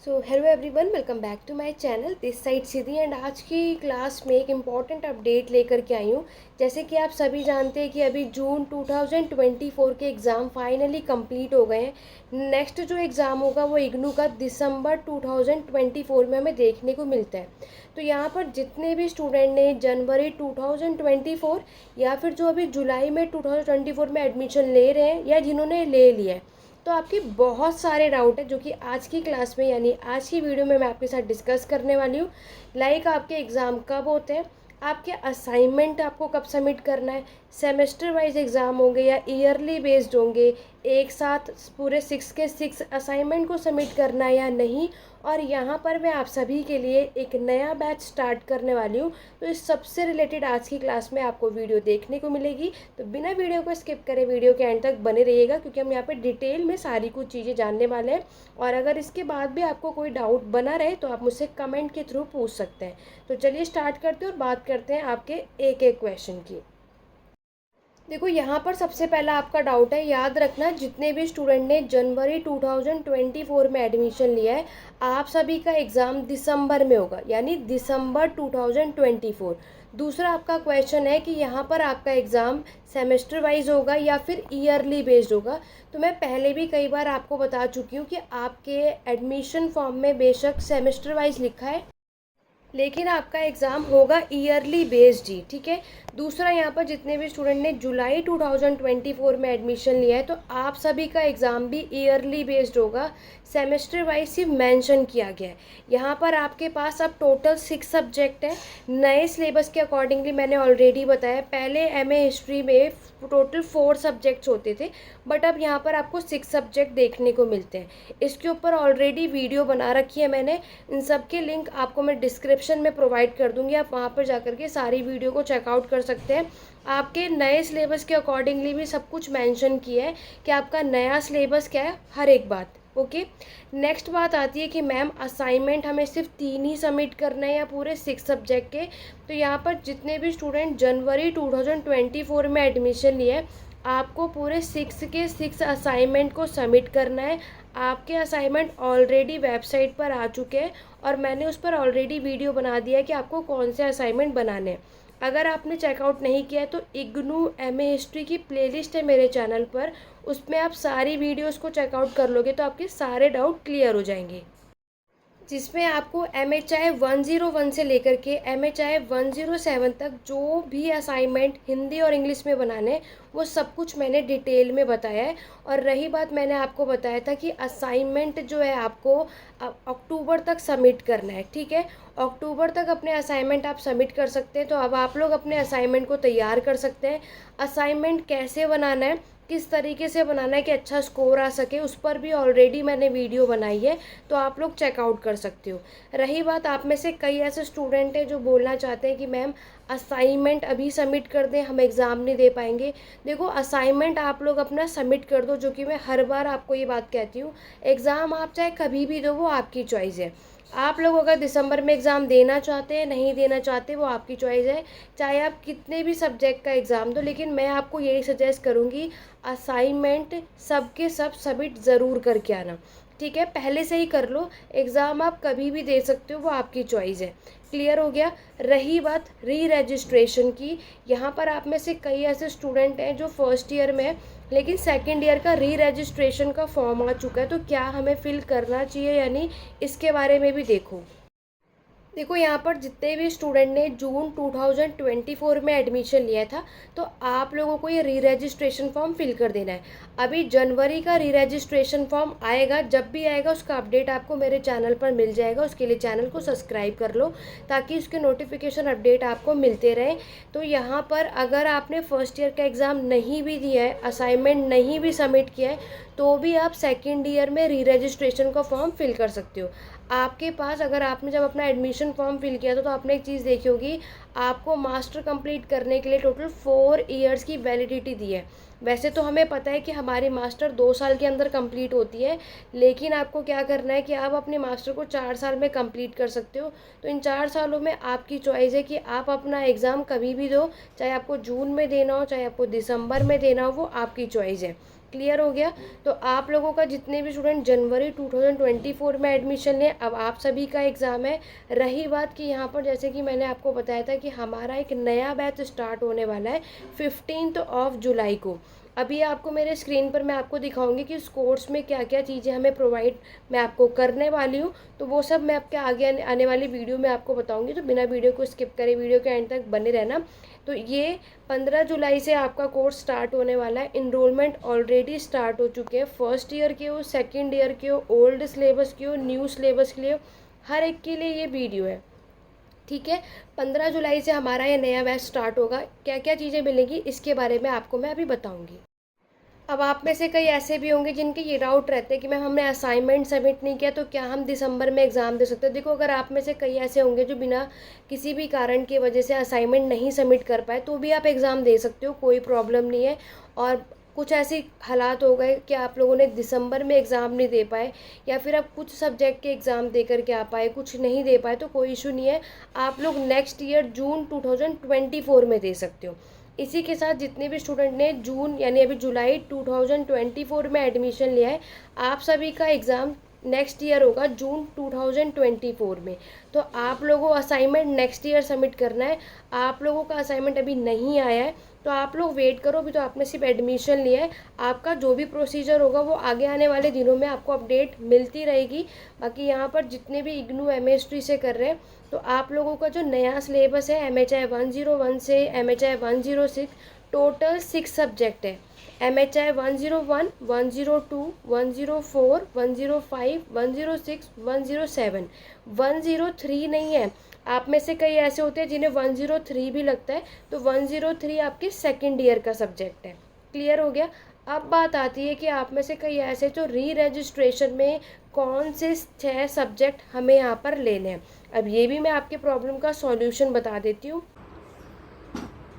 Hello everyone, welcome back to my channel this side Siddhi. And आज की class में एक इम्पॉर्टेंट अपडेट लेकर के आई हूँ। जैसे कि आप सभी जानते हैं कि अभी जून 2024 के एग्ज़ाम फाइनली कंप्लीट हो गए हैं। नेक्स्ट जो एग्ज़ाम होगा वो इग्नू का दिसंबर 2024 में हमें देखने को मिलता है। तो यहाँ पर जितने भी स्टूडेंट ने जनवरी 2024 या फिर जो अभी जुलाई में 2024 में एडमिशन ले रहे हैं या जिन्होंने ले लिया है, तो आपके बहुत सारे डाउट है जो कि आज की क्लास में यानी आज की वीडियो में मैं आपके साथ डिस्कस करने वाली हूँ। लाइक आपके एग्ज़ाम कब होते हैं, आपके असाइनमेंट आपको कब सबमिट करना है, सेमेस्टर वाइज एग्ज़ाम होंगे या ईयरली बेस्ड होंगे, एक साथ पूरे 6 के 6 असाइनमेंट को सबमिट करना है या नहीं। और यहाँ पर मैं आप सभी के लिए एक नया बैच स्टार्ट करने वाली हूँ। तो इस सबसे रिलेटेड आज की क्लास में आपको वीडियो देखने को मिलेगी। तो बिना वीडियो को स्किप करे वीडियो के एंड तक बने रहिएगा, क्योंकि हम यहाँ पे डिटेल में सारी कुछ चीज़ें जानने वाले हैं। और अगर इसके बाद भी आपको कोई डाउट बना रहे तो आप मुझसे कमेंट के थ्रू पूछ सकते हैं। तो चलिए स्टार्ट करते हैं और बात करते हैं आपके एक एक क्वेश्चन की। देखो, यहाँ पर सबसे पहला आपका डाउट है, याद रखना जितने भी स्टूडेंट ने जनवरी 2024 में एडमिशन लिया है, आप सभी का एग्ज़ाम दिसंबर में होगा, यानी दिसंबर 2024। दूसरा आपका क्वेश्चन है कि यहाँ पर आपका एग्ज़ाम सेमेस्टर वाइज होगा या फिर ईयरली बेस्ड होगा। तो मैं पहले भी कई बार आपको बता चुकी हूँ कि आपके एडमिशन फॉर्म में बेशक सेमेस्टर वाइज लिखा है, लेकिन आपका एग्ज़ाम होगा ईयरली बेस्ड ही, ठीक है। दूसरा, यहाँ पर जितने भी स्टूडेंट ने जुलाई 2024 में एडमिशन लिया है, तो आप सभी का एग्ज़ाम भी ईयरली बेस्ड होगा, सेमेस्टर वाइज सिर्फ मेंशन किया गया है। यहाँ पर आपके पास अब टोटल 6 सब्जेक्ट है। नए सिलेबस के अकॉर्डिंगली मैंने ऑलरेडी बताया, पहले एमए हिस्ट्री में टोटल 4 सब्जेक्ट्स होते थे, बट अब यहाँ पर आपको 6 सब्जेक्ट देखने को मिलते हैं। इसके ऊपर ऑलरेडी वीडियो बना रखी है मैंने, इन सब के लिंक आपको मैं डिस्क्रिप्शन में प्रोवाइड कर दूंगी, आप वहाँ पर जाकर के सारी वीडियो को चेकआउट कर सकते हैं। आपके नए सिलेबस के अकॉर्डिंगली भी सब कुछ मेंशन किया है कि आपका नया सिलेबस क्या है, हर एक बात। ओके, नेक्स्ट बात आती है कि मैम असाइनमेंट हमें सिर्फ 3 ही सबमिट करना है या पूरे 6 सब्जेक्ट के। तो यहाँ पर जितने भी स्टूडेंट जनवरी 2024 में एडमिशन लिए हैं, आपको पूरे 6 के 6 असाइनमेंट को सबमिट करना है। आपके असाइनमेंट ऑलरेडी वेबसाइट पर आ चुके हैं और मैंने उस पर ऑलरेडी वीडियो बना दिया है कि आपको कौन से असाइनमेंट बनाने हैं। अगर आपने चेकआउट नहीं किया है तो इग्नू एमए हिस्ट्री की प्लेलिस्ट है मेरे चैनल पर, उसमें आप सारी वीडियोस को चेकआउट कर लोगे तो आपके सारे डाउट क्लियर हो जाएंगे, जिसमें आपको MHI 101 से लेकर के MHI 107 तक जो भी असाइनमेंट हिंदी और इंग्लिश में बनाने हैं, वो सब कुछ मैंने डिटेल में बताया है। और रही बात, मैंने आपको बताया था कि असाइनमेंट जो है आपको अक्टूबर तक सबमिट करना है, ठीक है। अक्टूबर तक अपने असाइनमेंट आप सबमिट कर सकते हैं। तो अब आप लोग अपने असाइनमेंट को तैयार कर सकते हैं। असाइनमेंट कैसे बनाना है, किस तरीके से बनाना है कि अच्छा स्कोर आ सके, उस पर भी ऑलरेडी मैंने वीडियो बनाई है, तो आप लोग चेकआउट कर सकते हो। रही बात, आप में से कई ऐसे स्टूडेंट हैं जो बोलना चाहते हैं कि मैम असाइनमेंट अभी सबमिट कर दें, हम एग्ज़ाम नहीं दे पाएंगे। देखो, असाइनमेंट आप लोग अपना सबमिट कर दो, जो कि मैं हर बार आपको ये बात कहती हूँ। एग्ज़ाम आप चाहे कभी भी दो, वो आपकी चॉइस है। आप लोग अगर दिसंबर में एग्ज़ाम देना चाहते हैं, नहीं देना चाहते, वो आपकी चॉइस है। चाहे आप कितने भी सब्जेक्ट का एग्ज़ाम दो, लेकिन मैं आपको यही सजेस्ट करूँगी, असाइनमेंट सब के सब सबमिट ज़रूर करके आना, ठीक है। पहले से ही कर लो, एग्ज़ाम आप कभी भी दे सकते हो, वो आपकी चॉइस है। क्लियर हो गया। रही बात री रजिस्ट्रेशन की, यहाँ पर आप में से कई ऐसे स्टूडेंट हैं जो फर्स्ट ईयर में है, लेकिन सेकंड ईयर का री रजिस्ट्रेशन का फॉर्म आ चुका है, तो क्या हमें फिल करना चाहिए या नहीं, इसके बारे में भी देखो। देखो, यहाँ पर जितने भी स्टूडेंट ने जून 2024 में एडमिशन लिया था, तो आप लोगों को ये री रजिस्ट्रेशन फॉर्म फिल कर देना है। अभी जनवरी का री रजिस्ट्रेशन फॉर्म आएगा, जब भी आएगा उसका अपडेट आपको मेरे चैनल पर मिल जाएगा। उसके लिए चैनल को सब्सक्राइब कर लो ताकि उसके नोटिफिकेशन अपडेट आपको मिलते रहें। तो यहाँ पर अगर आपने फर्स्ट ईयर का एग्ज़ाम नहीं भी दिया है, असाइनमेंट नहीं भी सबमिट किया है, तो भी आप सेकेंड ईयर में री रजिस्ट्रेशन का फॉर्म फिल कर सकते हो। आपके पास, अगर आपने जब अपना एडमिशन फॉर्म फिल किया था, तो आपने एक चीज़ देखी होगी, आपको मास्टर कंप्लीट करने के लिए टोटल 4 ईयर्स की वैलिडिटी दी है। वैसे तो हमें पता है कि हमारी मास्टर 2 साल के अंदर कंप्लीट होती है, लेकिन आपको क्या करना है कि आप अपने मास्टर को 4 साल में कंप्लीट कर सकते हो। तो इन 4 सालों में आपकी चॉइस है कि आप अपना एग्ज़ाम कभी भी दो, चाहे आपको जून में देना हो, चाहे आपको दिसंबर में देना हो, वो आपकी चॉइस है। क्लियर हो गया। तो आप लोगों का जितने भी स्टूडेंट जनवरी 2024 में एडमिशन लें, अब आप सभी का एग्ज़ाम है। रही बात कि यहाँ पर जैसे कि मैंने आपको बताया था कि हमारा एक नया बैच स्टार्ट होने वाला है 15 जुलाई को। अभी आपको मेरे स्क्रीन पर मैं आपको दिखाऊंगी कि इस कोर्स में क्या क्या चीज़ें हमें प्रोवाइड मैं आपको करने वाली हूँ। तो वो सब मैं आपके आगे आने वाली वीडियो में आपको बताऊंगी, तो बिना वीडियो को स्किप करे वीडियो के एंड तक बने रहना। तो ये 15 जुलाई से आपका कोर्स स्टार्ट होने वाला है। इनरोलमेंट ऑलरेडी स्टार्ट हो चुके हैं। फर्स्ट ईयर के हो, सेकेंड ईयर के हो, ओल्ड सिलेबस के हो, न्यू सिलेबस के लिए हो, हर एक के लिए ये वीडियो है। ठीक है, 15 जुलाई से हमारा ये नया बैच स्टार्ट होगा। क्या क्या चीज़ें मिलेंगी इसके बारे में आपको मैं अभी बताऊंगी। अब आप में से कई ऐसे भी होंगे जिनके ये डाउट रहते हैं कि मैम हमने असाइनमेंट सबमिट नहीं किया तो क्या हम दिसंबर में एग्ज़ाम दे सकते हैं। देखो, अगर आप में से कई ऐसे होंगे जो बिना किसी भी कारण की वजह से असाइनमेंट नहीं सबमिट कर पाए, तो भी आप एग्ज़ाम दे सकते हो, कोई प्रॉब्लम नहीं है। और कुछ ऐसे हालात हो गए कि आप लोगों ने दिसंबर में एग्ज़ाम नहीं दे पाए, या फिर आप कुछ सब्जेक्ट के एग्ज़ाम दे करके आ पाए, कुछ नहीं दे पाए, तो कोई इशू नहीं है। आप लोग नेक्स्ट ईयर जून 2024 में दे सकते हो। इसी के साथ जितने भी स्टूडेंट ने जून यानी अभी जुलाई 2024 में एडमिशन लिया है, आप सभी का एग्ज़ाम नेक्स्ट ईयर होगा जून 2024 में। तो आप लोगों को असाइनमेंट नेक्स्ट ईयर सबमिट करना है। आप लोगों का असाइनमेंट अभी नहीं आया है तो आप लोग वेट करो। अभी तो आपने सिर्फ एडमिशन लिया है, आपका जो भी प्रोसीजर होगा वो आगे आने वाले दिनों में आपको अपडेट मिलती रहेगी। बाकी यहाँ पर जितने भी इग्नू MA से कर रहे हैं, तो आप लोगों का जो नया सिलेबस है MHI 101 से MHI 106, टोटल 6 सब्जेक्ट है। MHI 101, 102, 104, 105, 106, 107, 103 नहीं है। आप में से कई ऐसे होते हैं जिन्हें 103 भी लगता है, तो 103 आपके सेकेंड ईयर का सब्जेक्ट है। क्लियर हो गया। अब बात आती है कि आप में से कई ऐसे जो री रजिस्ट्रेशन में कौन से 6 सब्जेक्ट हमें यहाँ पर लेने हैं। अब ये भी मैं आपके प्रॉब्लम का सॉल्यूशन बता देती हूँ।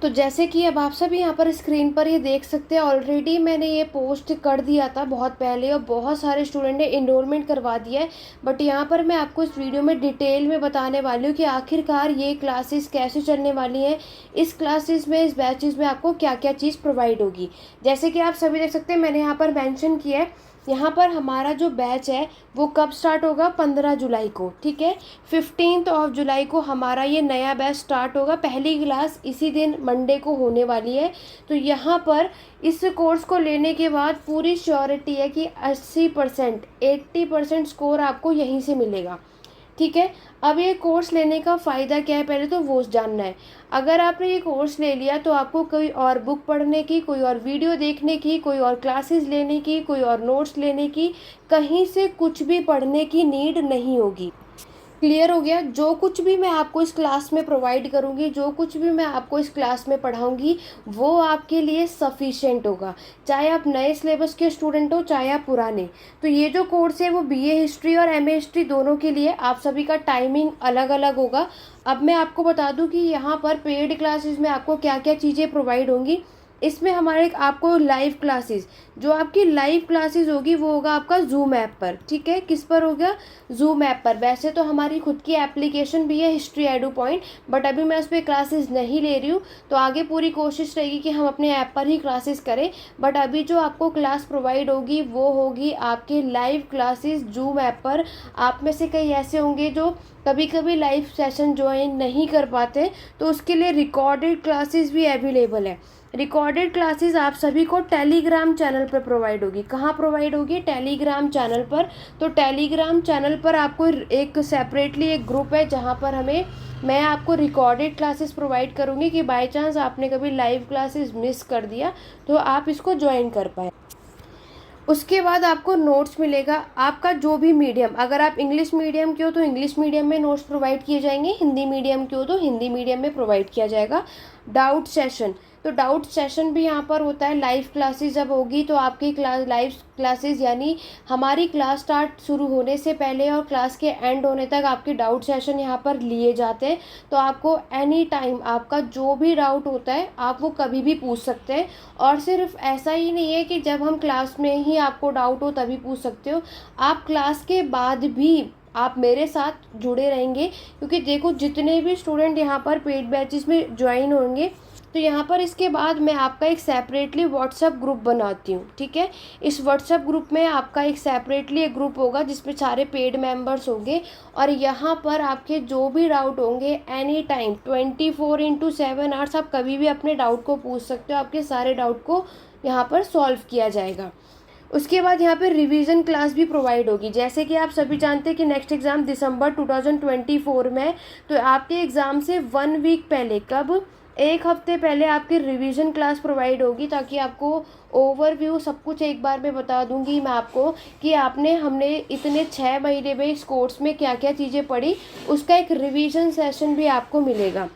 तो जैसे कि अब आप सब यहाँ पर स्क्रीन पर ये देख सकते हैं, ऑलरेडी मैंने ये पोस्ट कर दिया था बहुत पहले और बहुत सारे स्टूडेंट ने इनरोलमेंट करवा दिया है। बट यहाँ पर मैं आपको इस वीडियो में डिटेल में बताने वाली हूँ कि आखिरकार ये क्लासेस कैसे चलने वाली हैं, इस क्लासेस में, इस बैचेस में आपको क्या क्या चीज़ प्रोवाइड होगी। जैसे कि आप सभी देख सकते हैं, मैंने यहाँ पर मैंशन किया है। यहाँ पर हमारा जो बैच है वो कब स्टार्ट होगा, 15 जुलाई को। ठीक है, 15 जुलाई को हमारा ये नया बैच स्टार्ट होगा। पहली क्लास इसी दिन मंडे को होने वाली है। तो यहाँ पर इस कोर्स को लेने के बाद पूरी श्योरिटी है कि 80%, 80% स्कोर आपको यहीं से मिलेगा। ठीक है, अब ये कोर्स लेने का फ़ायदा क्या है पहले तो वो जानना है। अगर आपने ये कोर्स ले लिया तो आपको कोई और बुक पढ़ने की, कोई और वीडियो देखने की, कोई और क्लासेस लेने की, कोई और नोट्स लेने की, कहीं से कुछ भी पढ़ने की नीड नहीं होगी। क्लियर हो गया। जो कुछ भी मैं आपको इस क्लास में प्रोवाइड करूँगी, जो कुछ भी मैं आपको इस क्लास में पढ़ाऊँगी, वो आपके लिए सफिशेंट होगा, चाहे आप नए सिलेबस के स्टूडेंट हो चाहे आप पुराने। तो ये जो कोर्स है वो BA हिस्ट्री और MA हिस्ट्री दोनों के लिए आप सभी का टाइमिंग अलग अलग होगा। अब मैं आपको बता दूँ कि यहाँ पर पेड क्लासेस में आपको क्या क्या चीज़ें प्रोवाइड होंगी। इसमें हमारे आपको लाइव क्लासेस, जो आपकी लाइव क्लासेस होगी वो होगा आपका जूम ऐप पर। ठीक है, किस पर होगा, जूम ऐप पर। वैसे तो हमारी खुद की एप्लीकेशन भी है हिस्ट्री एडू पॉइंट, बट अभी मैं उस पर क्लासेस नहीं ले रही हूँ। तो आगे पूरी कोशिश रहेगी कि हम अपने ऐप पर ही क्लासेस करें। बट अभी जो आपको क्लास प्रोवाइड होगी वो होगी आपके लाइव क्लासेस जूम ऐप पर। आप में से कई ऐसे होंगे जो कभी कभी लाइव सेशन ज्वाइन नहीं कर पाते, तो उसके लिए रिकॉर्डेड क्लासेस भी अवेलेबल है। रिकॉर्डेड क्लासेस आप सभी को टेलीग्राम चैनल पर प्रोवाइड होगी। कहाँ प्रोवाइड होगी, टेलीग्राम चैनल पर। तो टेलीग्राम चैनल पर आपको एक सेपरेटली एक ग्रुप है जहाँ पर मैं आपको रिकॉर्डेड क्लासेस प्रोवाइड करूँगी कि बाय चांस आपने कभी लाइव क्लासेस मिस कर दिया तो आप इसको ज्वाइन कर पाए। उसके बाद आपको नोट्स मिलेगा। आपका जो भी मीडियम, अगर आप इंग्लिश मीडियम के हो तो इंग्लिश मीडियम में नोट्स प्रोवाइड किए जाएंगे, हिंदी मीडियम के हो तो हिंदी मीडियम में प्रोवाइड किया जाएगा। डाउट सेशन, तो डाउट सेशन भी यहाँ पर होता है। लाइव क्लासेस जब होगी तो आपकी लाइव क्लासेस यानी हमारी क्लास स्टार्ट शुरू होने से पहले और क्लास के एंड होने तक आपके डाउट सेशन यहाँ पर लिए जाते हैं। तो आपको एनी टाइम आपका जो भी डाउट होता है आप वो कभी भी पूछ सकते हैं। और सिर्फ ऐसा ही नहीं है कि जब हम क्लास में ही आपको डाउट हो तभी पूछ सकते हो, आप क्लास के बाद भी आप मेरे साथ जुड़े रहेंगे। क्योंकि देखो, जितने भी स्टूडेंट यहाँ पर पेड बैचेस में ज्वाइन होंगे तो यहाँ पर इसके बाद मैं आपका एक सेपरेटली व्हाट्सएप ग्रुप बनाती हूँ, ठीक है। इस व्हाट्सएप ग्रुप में आपका एक सेपरेटली एक ग्रुप होगा जिसमें सारे पेड मेंबर्स होंगे, और यहाँ पर आपके जो भी डाउट होंगे एनी टाइम 24/7 आवर्स आप कभी भी अपने डाउट को पूछ सकते हो, आपके सारे डाउट को यहाँ पर सॉल्व किया जाएगा। उसके बाद यहाँ पे रिवीजन क्लास भी प्रोवाइड होगी। जैसे कि आप सभी जानते हैं कि नेक्स्ट एग्ज़ाम दिसंबर 2024 में है, तो आपके एग्ज़ाम से 1 वीक पहले, कब, 1 हफ्ते पहले आपकी रिवीजन क्लास प्रोवाइड होगी, ताकि आपको ओवरव्यू सब कुछ एक बार में बता दूंगी मैं आपको कि हमने इतने 6 महीने में इस कोर्स में क्या क्या चीज़ें पढ़ी, उसका एक रिवीजन सेशन भी आपको मिलेगा।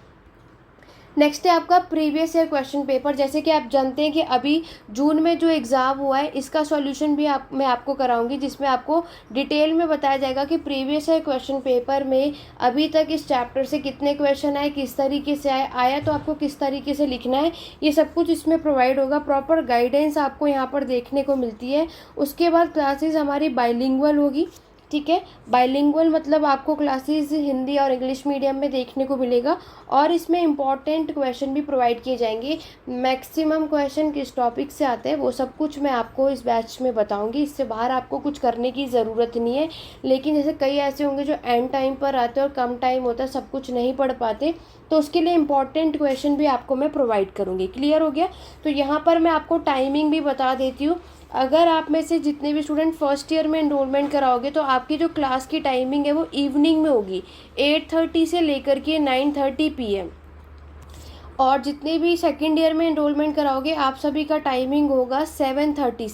नेक्स्ट है आपका प्रीवियस ईयर क्वेश्चन पेपर। जैसे कि आप जानते हैं कि अभी जून में जो एग्ज़ाम हुआ है इसका सॉल्यूशन भी मैं आपको कराऊंगी, जिसमें आपको डिटेल में बताया जाएगा कि प्रीवियस ईयर क्वेश्चन पेपर में अभी तक इस चैप्टर से कितने क्वेश्चन आए, किस तरीके से आया, तो आपको किस तरीके से लिखना है, ये सब कुछ इसमें प्रोवाइड होगा। प्रॉपर गाइडेंस आपको यहाँ पर देखने को मिलती है। उसके बाद क्लासेस हमारी बाइलिंगुअल होगी, ठीक है। बाइलिंगुअल मतलब आपको क्लासेस हिंदी और इंग्लिश मीडियम में देखने को मिलेगा, और इसमें इंपॉर्टेंट क्वेश्चन भी प्रोवाइड किए जाएंगे। मैक्सिमम क्वेश्चन किस टॉपिक से आते हैं वो सब कुछ मैं आपको इस बैच में बताऊंगी। इससे बाहर आपको कुछ करने की ज़रूरत नहीं है। लेकिन जैसे कई ऐसे होंगे जो एंड टाइम पर आते हैं और कम टाइम होता है, सब कुछ नहीं पढ़ पाते, तो उसके लिए इंपॉर्टेंट क्वेश्चन भी आपको मैं प्रोवाइड करूँगी। क्लियर हो गया? तो यहाँ पर मैं आपको टाइमिंग भी बता देती हूँ। अगर आप में से जितने भी स्टूडेंट फर्स्ट ईयर में एनरोलमेंट कराओगे तो आपकी जो क्लास की टाइमिंग है वो इवनिंग में होगी, 8:30 से लेकर के 9:30 PM। और जितने भी सेकेंड ईयर में एनरोलमेंट कराओगे आप सभी का टाइमिंग होगा 7:30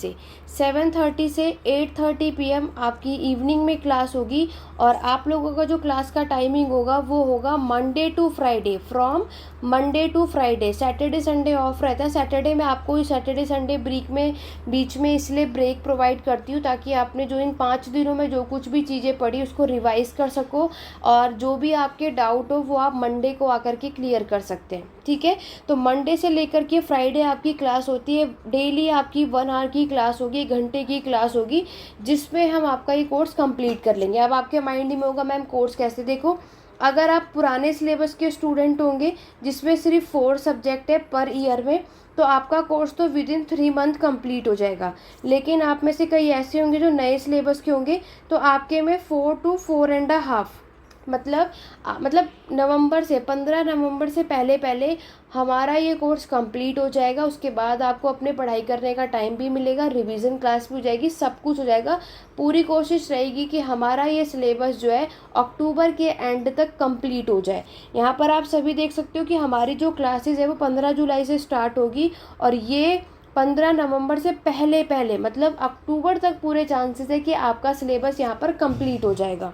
से 8:30 PM आपकी इवनिंग में क्लास होगी। और आप लोगों का जो क्लास का टाइमिंग होगा वो होगा Monday to Friday, from Monday to Friday. Saturday Sunday off रहता है। सैटरडे में आपको सैटरडे संडे बीच में इसलिए ब्रेक प्रोवाइड करती हूँ ताकि आपने जो इन 5 दिनों में जो कुछ भी चीज़ें पढ़ी उसको रिवाइज कर सको, और जो भी आपके डाउट हो वो आप मंडे को आकर के क्लियर कर सकते हैं, ठीक है। तो मंडे से लेकर के फ्राइडे आपकी क्लास होती है। डेली आपकी 1 आवर की क्लास होगी, 1 घंटे की क्लास होगी, जिसमें हम आपका ये कोर्स कंप्लीट कर लेंगे। अब आपके माइंड में होगा मैम कोर्स कैसे? देखो, अगर आप पुराने सिलेबस के स्टूडेंट होंगे जिसमें सिर्फ 4 सब्जेक्ट है पर ईयर में, तो आपका कोर्स तो विदिन 3 मंथ कंप्लीट हो जाएगा। लेकिन आप में से कई ऐसे होंगे जो नए सिलेबस के होंगे, तो आपके में 4 to 4.5 मतलब नवंबर से 15 नवंबर से पहले हमारा ये कोर्स कंप्लीट हो जाएगा। उसके बाद आपको अपने पढ़ाई करने का टाइम भी मिलेगा, रिवीजन क्लास भी हो जाएगी, सब कुछ हो जाएगा। पूरी कोशिश रहेगी कि हमारा ये सिलेबस जो है अक्टूबर के एंड तक कंप्लीट हो जाए। यहाँ पर आप सभी देख सकते हो कि हमारी जो क्लासेस है वो 15 जुलाई से स्टार्ट होगी, और ये 15 नवंबर से पहले मतलब अक्टूबर तक पूरे चांसेस है कि आपका सिलेबस यहाँ पर कंप्लीट हो जाएगा।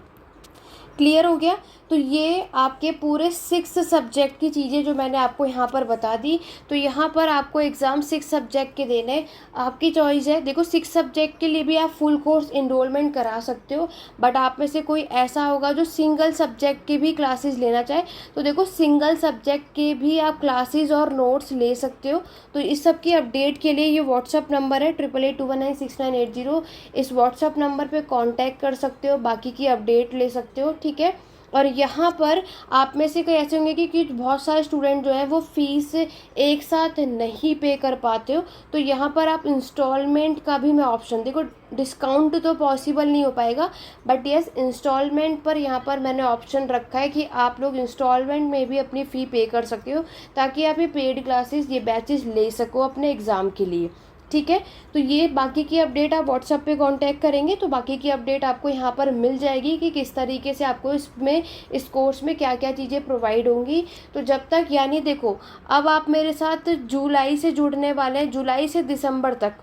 क्लियर हो गया? तो ये आपके पूरे 6 सब्जेक्ट की चीज़ें जो मैंने आपको यहाँ पर बता दी। तो यहाँ पर आपको एग्ज़ाम 6 सब्जेक्ट के देने, आपकी चॉइस है। देखो 6 सब्जेक्ट के लिए भी आप फुल कोर्स इनरोलमेंट करा सकते हो, बट आप में से कोई ऐसा होगा जो सिंगल सब्जेक्ट के भी क्लासेस लेना चाहे, तो देखो सिंगल सब्जेक्ट के भी आप क्लासेस और नोट्स ले सकते हो। तो इस सब की अपडेट के लिए ये व्हाट्सअप नंबर है 8882196980, इस व्हाट्सअप नंबर पर कॉन्टैक्ट कर सकते हो, बाकी की अपडेट ले सकते हो, ठीक है। और यहाँ पर आप में से कई ऐसे होंगे कि बहुत सारे स्टूडेंट जो है वो फीस एक साथ नहीं पे कर पाते हो, तो यहाँ पर आप इंस्टॉलमेंट का भी मैं ऑप्शन, देखो डिस्काउंट तो पॉसिबल नहीं हो पाएगा, बट यस इंस्टॉलमेंट पर यहाँ पर मैंने ऑप्शन रखा है कि आप लोग इंस्टॉलमेंट में भी अपनी फ़ी पे कर सकते हो, ताकि आप ये पेड क्लासेस, ये बैचेस ले सको अपने एग्ज़ाम के लिए, ठीक है। तो ये बाकी की अपडेट आप व्हाट्सएप पे कांटेक्ट करेंगे तो बाकी की अपडेट आपको यहाँ पर मिल जाएगी कि किस तरीके से आपको इस कोर्स में क्या क्या चीज़ें प्रोवाइड होंगी। तो जब तक, यानी देखो अब आप मेरे साथ जुलाई से जुड़ने वाले हैं, जुलाई से दिसंबर तक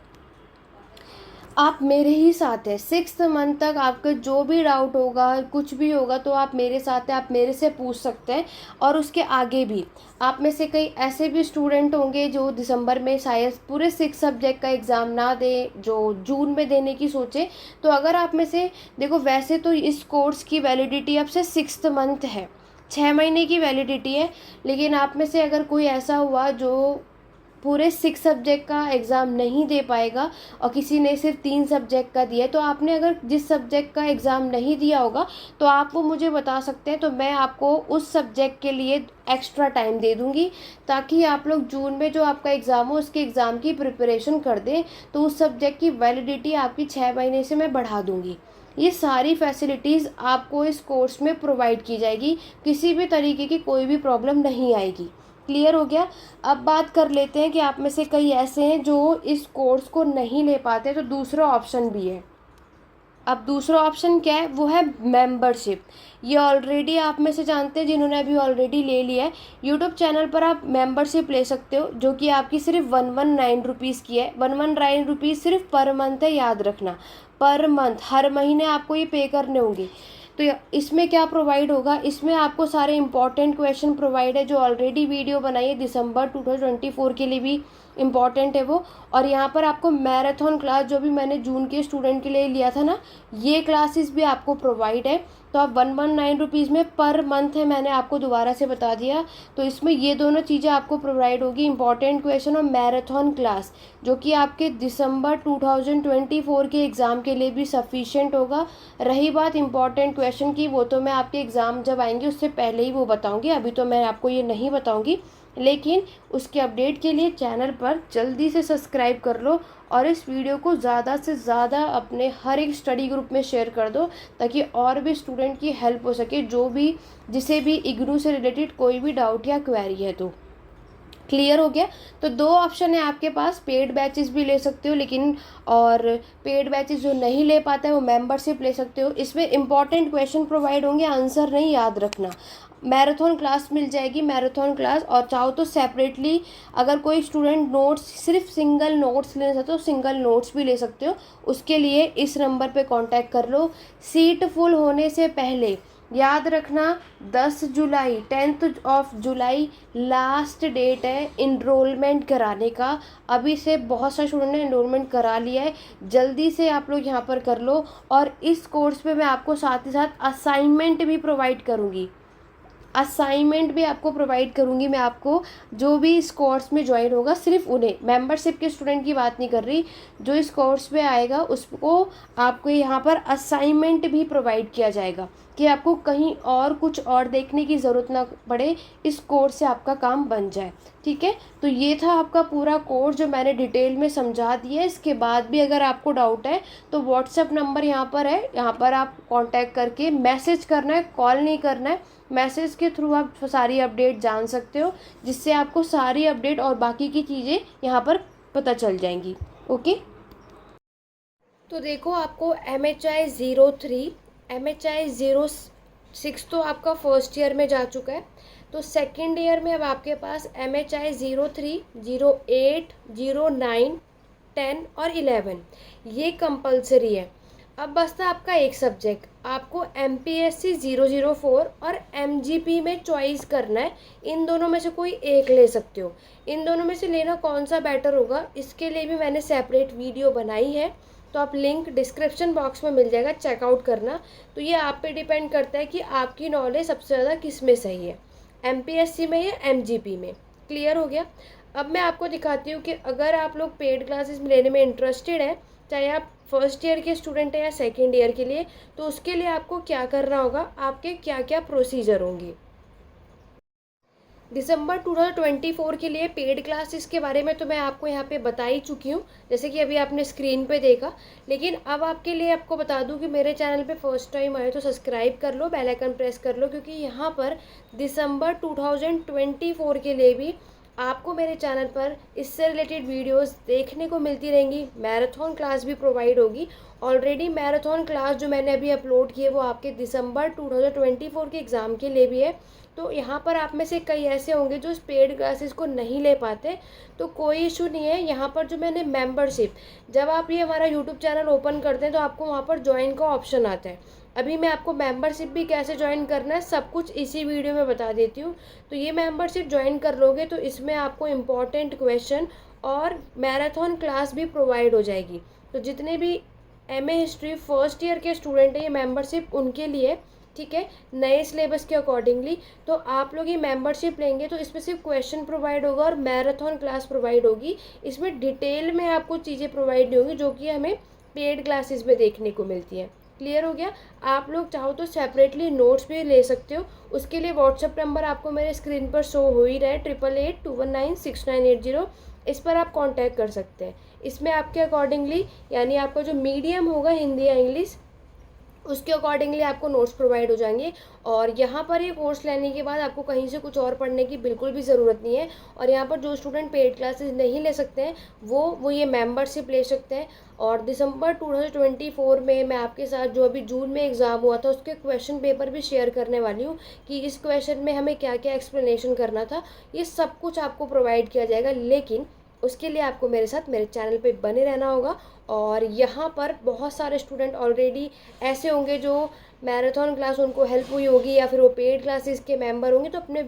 आप मेरे ही साथ हैं। 6th मंथ तक आपका जो भी डाउट होगा, कुछ भी होगा, तो आप मेरे साथ हैं, आप मेरे से पूछ सकते हैं। और उसके आगे भी आप में से कई ऐसे भी स्टूडेंट होंगे जो दिसंबर में शायद पूरे 6 सब्जेक्ट का एग्ज़ाम ना दे, जो जून में देने की सोचे। तो अगर आप में से, देखो वैसे तो इस कोर्स की वैलिडिटी अब से 6th मंथ है, 6 महीने की वैलिडिटी है, लेकिन आप में से अगर कोई ऐसा हुआ जो पूरे 6 सब्जेक्ट का एग्ज़ाम नहीं दे पाएगा और किसी ने सिर्फ 3 सब्जेक्ट का दिया है, तो आपने अगर जिस सब्जेक्ट का एग्ज़ाम नहीं दिया होगा तो आप वो मुझे बता सकते हैं, तो मैं आपको उस सब्जेक्ट के लिए एक्स्ट्रा टाइम दे दूँगी, ताकि आप लोग जून में जो आपका एग्ज़ाम हो उसके एग्ज़ाम की प्रिपरेशन कर दें। तो उस सब्जेक्ट की वैलिडिटी आपकी 6 महीने से मैं बढ़ा दूँगी। ये सारी फैसिलिटीज़ आपको इस कोर्स में प्रोवाइड की जाएगी, किसी भी तरीके की कोई भी प्रॉब्लम नहीं आएगी। क्लियर हो गया? अब बात कर लेते हैं कि आप में से कई ऐसे हैं जो इस कोर्स को नहीं ले पाते, तो दूसरा ऑप्शन भी है। अब दूसरा ऑप्शन क्या है? वो है मेंबरशिप। ये ऑलरेडी आप में से जानते हैं जिन्होंने अभी ऑलरेडी ले लिया है। यूट्यूब चैनल पर आप मेंबरशिप ले सकते हो, जो कि आपकी सिर्फ 119 रुपीज़ की है। 119 रुपीज़ सिर्फ पर मंथ है, याद रखना, पर मंथ, हर महीने आपको ये पे करने होंगे। तो इसमें क्या प्रोवाइड होगा? इसमें आपको सारे इंपॉर्टेंट क्वेश्चन प्रोवाइड है, जो ऑलरेडी वीडियो बनाई है दिसंबर 2024 के लिए भी इम्पॉर्टेंट है वो। और यहाँ पर आपको मैराथन क्लास, जो भी मैंने जून के स्टूडेंट के लिए लिया था ना, ये क्लासेस भी आपको प्रोवाइड है। तो आप 119 रुपीज़ में पर मंथ है, मैंने आपको दोबारा से बता दिया। तो इसमें ये दोनों चीज़ें आपको प्रोवाइड होगी, इंपॉर्टेंट क्वेश्चन और मैराथन क्लास, जो कि आपके दिसंबर 2024 के एग्ज़ाम के लिए भी सफिशिएंट होगा। रही बात इंपॉर्टेंट क्वेश्चन की, वो तो मैं आपके एग्ज़ाम जब आएंगे उससे पहले ही वो बताऊँगी, अभी तो मैं आपको ये नहीं बताऊँगी। लेकिन उसके अपडेट के लिए चैनल पर जल्दी से सब्सक्राइब कर लो और इस वीडियो को ज़्यादा से ज़्यादा अपने हर एक स्टडी ग्रुप में शेयर कर दो, ताकि और भी स्टूडेंट की हेल्प हो सके, जो भी जिसे भी इग्नू से रिलेटेड कोई भी डाउट या क्वेरी है। तो क्लियर हो गया? तो दो ऑप्शन है आपके पास, पेड बैचेस भी ले सकते हो, लेकिन और पेड बैचेस जो नहीं ले पाता है वो मेंबरशिप ले सकते हो। इसमें इंपॉर्टेंट क्वेश्चन प्रोवाइड होंगे, आंसर नहीं, याद रखना। मैराथन क्लास मिल जाएगी, मैराथन क्लास, और चाहो तो सेपरेटली अगर कोई स्टूडेंट नोट्स, सिर्फ सिंगल नोट्स लेना चाहते हो, सिंगल नोट्स भी ले सकते हो। उसके लिए इस नंबर पे कांटेक्ट कर लो। सीट फुल होने से पहले याद रखना, 10 जुलाई, 10th of July last date है इनरोलमेंट कराने का। अभी से बहुत सारे स्टूडेंट ने इनरोलमेंट करा लिया है, जल्दी से आप लोग यहाँ पर कर लो। और इस कोर्स पे मैं आपको साथ ही साथ असाइनमेंट भी प्रोवाइड करूँगी, असाइनमेंट भी आपको प्रोवाइड करूँगी मैं आपको, जो भी इस कोर्स में ज्वाइन होगा, सिर्फ उन्हें, मेंबरशिप के स्टूडेंट की बात नहीं कर रही, जो इस कोर्स में आएगा उसको आपको यहाँ पर असाइनमेंट भी प्रोवाइड किया जाएगा, कि आपको कहीं और कुछ और देखने की ज़रूरत ना पड़े, इस कोर्स से आपका काम बन जाए। ठीक है? तो ये था आपका पूरा कोर्स जो मैंने डिटेल में समझा दिया है। इसके बाद भी अगर आपको डाउट है तो व्हाट्सएप नंबर यहाँ पर है, यहाँ पर आप कांटेक्ट करके मैसेज करना है, कॉल नहीं करना है। मैसेज के थ्रू आप सारी अपडेट जान सकते हो, जिससे आपको सारी अपडेट और बाकी की चीज़ें यहाँ पर पता चल जाएंगी। ओके, तो देखो, आपको MHI 03, MHI 06 तो आपका फर्स्ट ईयर में जा चुका है। तो सेकेंड ईयर में अब आपके पास MHI 03, 08, 09, 10 और 11 ये कंपलसरी है। अब बचता आपका एक सब्जेक्ट, आपको MPSC 004 और MGP में चॉइस करना है। इन दोनों में से कोई एक ले सकते हो। इन दोनों में से लेना कौन सा बेटर होगा, इसके लिए भी मैंने सेपरेट वीडियो बनाई है, तो आप लिंक डिस्क्रिप्शन बॉक्स में मिल जाएगा, चेकआउट करना। तो ये आप पे डिपेंड करता है कि आपकी नॉलेज सबसे ज़्यादा किस में सही है, MPSC में या MGP में। क्लियर हो गया? अब मैं आपको दिखाती हूँ कि अगर आप लोग पेड क्लासेस लेने में इंटरेस्टेड है, चाहे आप फर्स्ट ईयर के स्टूडेंट हैं या सेकेंड ईयर के लिए, तो उसके लिए आपको क्या करना होगा, आपके क्या क्या प्रोसीजर होंगे। दिसंबर 2024 के लिए पेड क्लासेस के बारे में तो मैं आपको यहाँ पे बता ही चुकी हूँ, जैसे कि अभी आपने स्क्रीन पे देखा। लेकिन अब आपके लिए आपको बता दूँ कि मेरे चैनल पे फर्स्ट टाइम आए तो सब्सक्राइब कर लो, बेल आइकन प्रेस कर लो, क्योंकि यहाँ पर दिसंबर 2024 के लिए भी आपको मेरे चैनल पर इससे रिलेटेड वीडियोस देखने को मिलती रहेंगी। मैराथन क्लास भी प्रोवाइड होगी। ऑलरेडी मैराथन क्लास जो मैंने अभी अपलोड की है वो आपके दिसंबर 2024 के एग्ज़ाम के लिए भी है। तो यहाँ पर आप में से कई ऐसे होंगे जो इस पेड क्लासेस को नहीं ले पाते, तो कोई इशू नहीं है। यहाँ पर जो मैंने मेंबरशिप, जब आप ये हमारा यूट्यूब चैनल ओपन करते हैं तो आपको वहाँ पर ज्वाइन का ऑप्शन आता है। अभी मैं आपको मेंबरशिप भी कैसे ज्वाइन करना है सब कुछ इसी वीडियो में बता देती हूँ। तो ये मेंबरशिप ज्वाइन कर लोगे तो इसमें आपको इम्पॉर्टेंट क्वेश्चन और मैराथन क्लास भी प्रोवाइड हो जाएगी। तो जितने भी एमए हिस्ट्री फर्स्ट ईयर के स्टूडेंट हैं, ये मेंबरशिप उनके लिए, ठीक है, नए सिलेबस के अकॉर्डिंगली। तो आप लोग ये मेंबरशिप लेंगे तो इसमें सिर्फ क्वेश्चन प्रोवाइड होगा और मैराथन क्लास प्रोवाइड होगी। इसमें डिटेल में आपको चीज़ें प्रोवाइड नहीं होंगी जो कि हमें पेड क्लासेस में देखने को मिलती हैं। क्लियर हो गया? आप लोग चाहो तो सेपरेटली नोट्स भी ले सकते हो। उसके लिए व्हाट्सअप नंबर आपको मेरे स्क्रीन पर शो हो ही रहा है, 8882196980। इस पर आप कांटेक्ट कर सकते हैं। इसमें आपके अकॉर्डिंगली, यानी आपका जो मीडियम होगा हिंदी या इंग्लिश, उसके अकॉर्डिंगली आपको नोट्स प्रोवाइड हो जाएंगे। और यहाँ पर ये कोर्स लेने के बाद आपको कहीं से कुछ और पढ़ने की बिल्कुल भी ज़रूरत नहीं है। और यहाँ पर जो स्टूडेंट पेड क्लासेस नहीं ले सकते हैं वो ये मेंबरशिप ले सकते हैं। और दिसंबर 2024 में मैं आपके साथ जो अभी जून में एग्ज़ाम हुआ था उसके क्वेश्चन पेपर भी शेयर करने वाली हूँ कि इस क्वेश्चन में हमें क्या क्या एक्सप्लेनेशन करना था। ये सब कुछ आपको प्रोवाइड किया जाएगा, लेकिन उसके लिए आपको मेरे साथ मेरे चैनल पे बने रहना होगा। और यहाँ पर बहुत सारे स्टूडेंट ऑलरेडी ऐसे होंगे जो मैराथन क्लास उनको हेल्प हुई होगी या फिर वो पेड क्लासेस के मेंबर होंगे, तो अपने